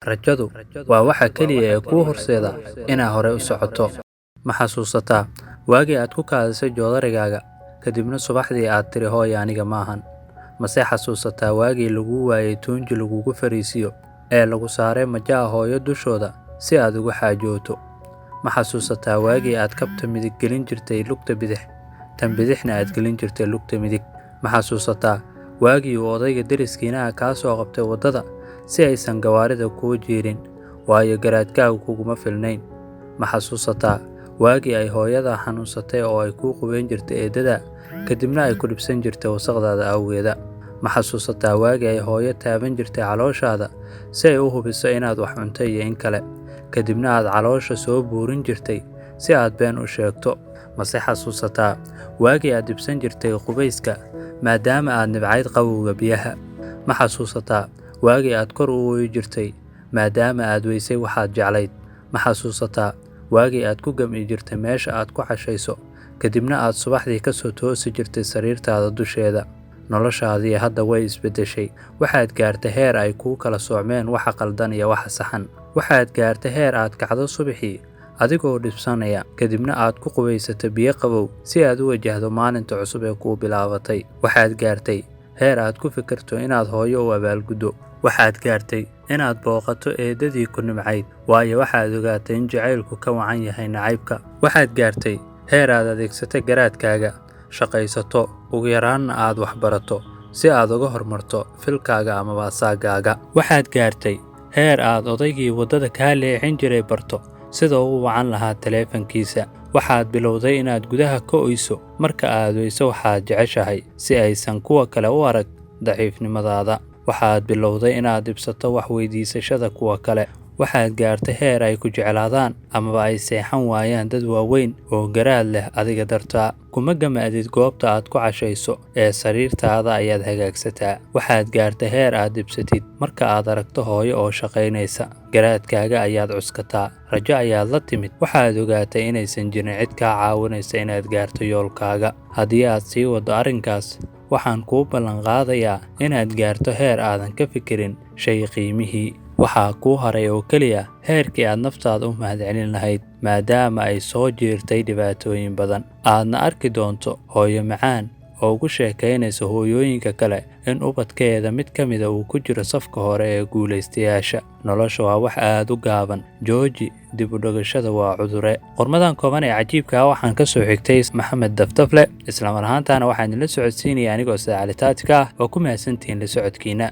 Rajadu waa waxa kaliya ee kuu horseeda inaad hore u socoto. Ma xasuusataa waagii aad ku kaadisay joodarigaaga kadibna subaxdii aad tiri hooy aniga maahan? Mase xasuusataa waagii lagu waayay tuunji lagugu fariisiyo ee lagu saaray majaa hooyo dushooda si aad uga xaajooto? Ma xasuusataa waagii aad kabta midig gelin jirtay lugta bidix, tan bidixna aad gelin jirtay lugta midig? Ma xasuusataa waagii uu odayga deriskiina kaa soo qabtay waddada si aysan gawaarida kuu jiirin waayo garaadkaagu kuguma filnayn? Ma xasuusataa waagii ay hooyada xanuunsatay oo ay kuu qubayn jirtay eedada kadibna ay ku dhibsan jirtay wasaqdaada awgeeda? Ma xasuusataa waagii ay hooyo taaban jirtay calooshaada si ay u hubiso inaad wax cuntay iyo in kale, kadibna aad caloosha soo buurin jirtay si aad been u sheegto? Mase xasuusataa waagii aad dhibsan jirtay qubayska maadaama aad nibcayd qabowga biyaha? Ma xasuusataa waagii aad kor u ooyi jirtay maadaama aad weysay waxaad jeclayd? Ma xasuusataa waagii aad ku gam'i jirtay meesha aad ku cashayso kadibna aad subaxdii ka soo toosi jirtay sariirtaada dusheeda? Noloshaadii hadda way isbeddeshay. Waxaad gaartay heer ay kuu kala soocmeen waxa qaldan iyo waxa saxan. Waxaad gaartay heer aad kacdo subaxii adigoo dhibsanaya kadibna aad ku qubaysato biyo qabow si aad u wajahdo maalinta cusub ee kuu bilaabatay. Waxaad gaartay heer aad ku fikirto inaad hooyo u abaalguddo. Waxaad gaartay inaad booqato eedadii ku nimcayd waayo waxaad ogaatay in jacaylku ka wacan yahay nacaybka. Waxaad gaartay heer aad adeegsato garaadkaaga, shaqaysato, ugu yaraanna aad wax barato si aad uga hormarto filkaaga ama baasaagaaga. Waxaad gaartay heer aad odaygii waddada kaa leexin jiray barto sida uu wacan lahaa taleefankiisa. Waxaad bilowday inaad gudaha ka oyso marka aad weyso waxaad jeceshahay si aysan kuwa kale u arag daciifnimadaada. Waxaad bilowday inaad dhibsato wax weydiisashada kuwa kale. Waxaad gaartay heer ay ku jeclaadaan amaba ay seexan waayaan dad waaweyn oo garaad leh adiga dartaa. Kuma gama'did goobta aad ku cashayso ee sariirtaada ayaad hagaagsataa. Waxaad gaartay heer aad dhibsatid marka aad aragto hooyo oo shaqaynaysa. Garaadkaaga ayaad cuskataa, rajo ayaad la timid. Waxaad ogaatay inaysan jirin cid kaa caawinaysa inaad gaarto yoolkaaga. Haddii aad sii waddo arrinkaas, waxaan kuu ballan qaadayaa inaad gaarto heer aadan ka fikirin shay qiimihii. Waxaa kuu haray oo keliya heerkii aad naftaada u mahadcelin lahayd maadaama ay soo jiirtay dhibaatooyin badan. Aadna arki doonto hooyo macaan oo ugu sheekaynaysa hooyooyinka kale in ubadkeeda mid ka mida uu ku jiro safka hore ee guulaystayaasha. Nolosha waa wax aad u gaaban. Jooji, dib u dhigashada waa cudure. Qormadan kooban ee cajiibka ah waxaan ka soo xigtay Maxamed Daftafle, isla mar ahaantaana waxaan idinla socodsiinaya anigoo Saacali Taatika ah oo ku mahadsantihiin la socodkiina.